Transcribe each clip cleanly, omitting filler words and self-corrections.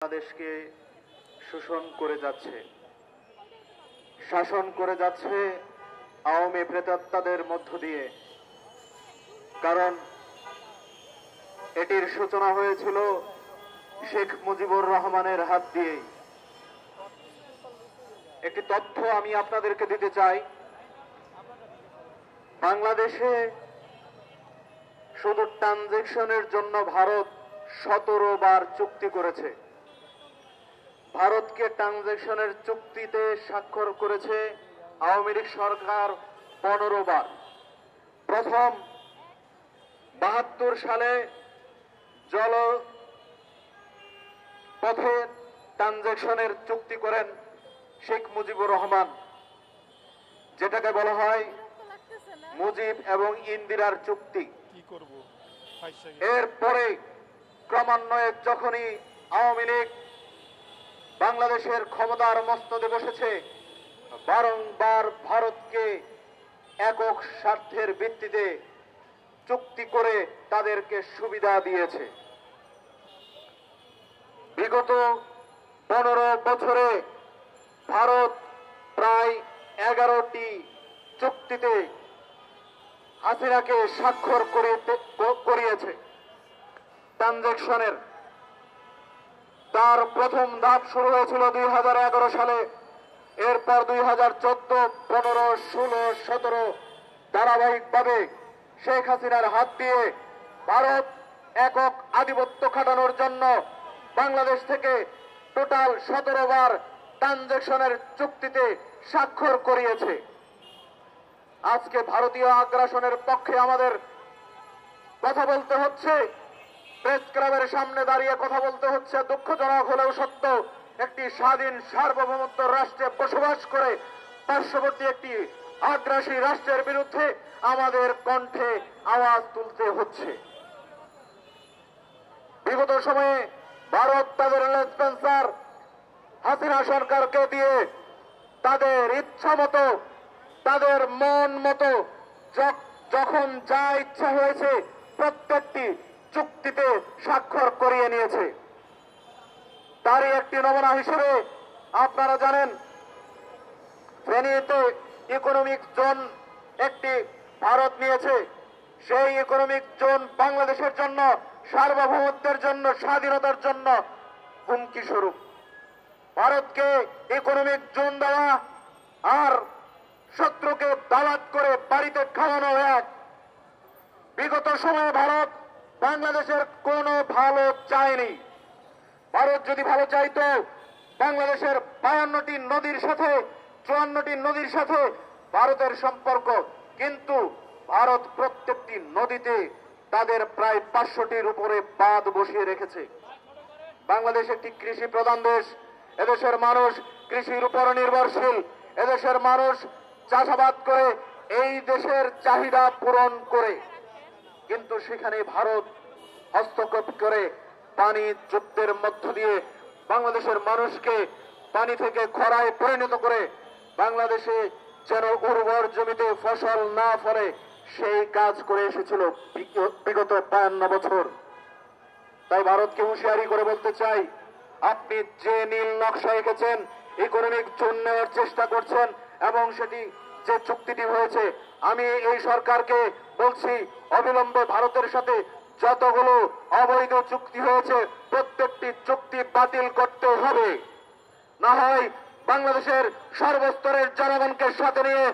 বাংলাদেশকে শোষণ করে যাচ্ছে, শাসন করে যাচ্ছে আওয়ামী প্রেতাত্মাদের মধ্য দিয়ে। কারণ এটির সূচনা হয়েছিল শেখ মুজিবুর রহমানের হাত দিয়েই। একটি তথ্য আমি আপনাদেরকে দিতে চাই। বাংলাদেশে শুধু ট্রানজেকশনের জন্য ভারত 17 বার চুক্তি করেছে। ভারতকে ট্রানজেকশনের চুক্তিতে স্বাক্ষর করেছে আওয়ামী লীগ সরকার 15 বার। প্রথম 72 সালে জলপথে ট্রানজেকশনের চুক্তি করেন শেখ মুজিবুর রহমান, যেটাকে বলা হয় মুজিব এবং ইন্দিরার চুক্তি। এরপরে ক্রমান্বয়ে যখনই আওয়ামী লীগ বাংলাদেশের ক্ষমতার মস্তদে বসেছে, বারংবার ভারতকে একক স্বার্থের ভিত্তিতে চুক্তি করে তাদেরকে সুবিধা দিয়েছে। বিগত 15 বছরে ভারত প্রায় 11টি চুক্তিতে হাসিনাকে স্বাক্ষর করিয়েছে ট্রানজেকশনের। তার প্রথম ধাপ শুরু হয়েছিল 2011 সালে। এরপর 2014, 15, 16, 17 ধারাবাহিকভাবে শেখ হাসিনার হাত দিয়ে ভারত একক আধিপত্য খাটানোর জন্য বাংলাদেশ থেকে টোটাল 17 বার ট্রানজেকশনের চুক্তিতে স্বাক্ষর করিয়েছে। আজকে ভারতীয় আগ্রাসনের পক্ষে আমাদের কথা বলতে হচ্ছে, প্রেস ক্লাবের সামনে দাঁড়িয়ে কথা বলতে হচ্ছে। দুঃখজনক হলেও সত্য, একটি স্বাধীন সার্বভৌমত্ব রাষ্ট্রে বসবাস করে পার্শ্ববর্তী একটি আগ্রাসী রাষ্ট্রের বিরুদ্ধে আমাদের কণ্ঠে আওয়াজ তুলতে হচ্ছে। বিগত সময়ে ভারত তাদের লেসপেন্সার হাসিনা সরকারকে দিয়ে তাদের ইচ্ছা মতো, তাদের মন মতো যখন যা ইচ্ছা হয়েছে প্রত্যেকটি চুক্তিতে স্বাক্ষর করিয়ে নিয়েছে। তারই একটি নমুনা হিসেবে আপনারা জানেন, ফেনীতে ইকোনমিক জোন একটি ভারত নিয়েছে। সেই ইকোনমিক জোন বাংলাদেশের জন্য, সার্বভৌমত্বের জন্য, স্বাধীনতার জন্য হুমকি স্বরূপ। ভারতকে ইকোনমিক জোন দেওয়া আর শত্রুকে দাওয়াত করে বাড়িতে খাওয়ানো এক। বিগত সময়ে ভারত বাংলাদেশের কোনো ভালো চায়নি। ভারত যদি ভালো চাইতো, বাংলাদেশের 52টি নদীর সাথে, 54টি নদীর সাথে ভারতের সম্পর্ক, কিন্তু ভারত প্রত্যেকটি নদীতে তাদের প্রায় 500টির উপরে বাঁধ বসিয়ে রেখেছে। বাংলাদেশ একটি কৃষি প্রধান দেশ। এদেশের মানুষ কৃষির উপর নির্ভরশীল। এদেশের মানুষ চাষাবাদ করে এই দেশের চাহিদা পূরণ করে, কিন্তু সেখানে ভারত হস্তক্ষেপ করে পানি যুদ্ধের মধ্য দিয়ে বাংলাদেশের মানুষকে পানি থেকে খরায় পরিণত করে বাংলাদেশে যেন উর্বর জমিতে ফসল না ফলে সেই কাজ করে এসেছিল বিগত 52 বছর। তাই ভারতকে হুঁশিয়ারি করে বলতে চাই, আপনি যে নীল নকশা এঁকেছেন, ইকোনমিক জোন নেওয়ার চেষ্টা করছেন এবং সেটি যে চুক্তিটি হয়েছে, আমি এই সরকারকে বলছি অবিলম্বে ভারতের সাথে যতগুলো অবৈধ চুক্তি হয়েছে প্রত্যেকটি চুক্তি বাতিল করতে হবে। না হয় বাংলাদেশের সর্বস্তরের জনগণকে সাথে নিয়ে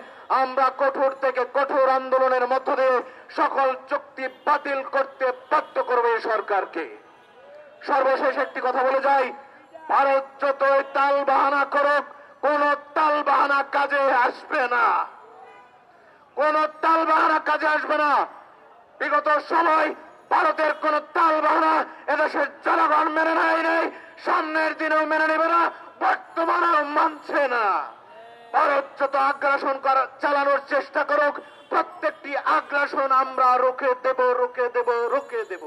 আমরা কঠোর থেকে কঠোর আন্দোলনের মধ্য দিয়ে সকল চুক্তি বাতিল করতে বাধ্য করবে এই সরকারকে। সর্বশেষ একটি কথা বলে যাই, ভারত যতই তাল বাহানা করুক, কোন তাল বাহানা কাজে আসবে না, কোন তাল বাহানা কাজে আসবে না। বিগত সময় ভারতের কোন তাল বাহানা এদেশের জনগণ মেনে নেয় নাই, সামনের দিনেও মেনে নেবে না, বর্তমানেও মানছে না। ভারত যত আগ্রাসন চালানোর চেষ্টা করুক, প্রত্যেকটি আগ্রাসন আমরা রুখে দেব, রুখে দেব, রুখে দেব।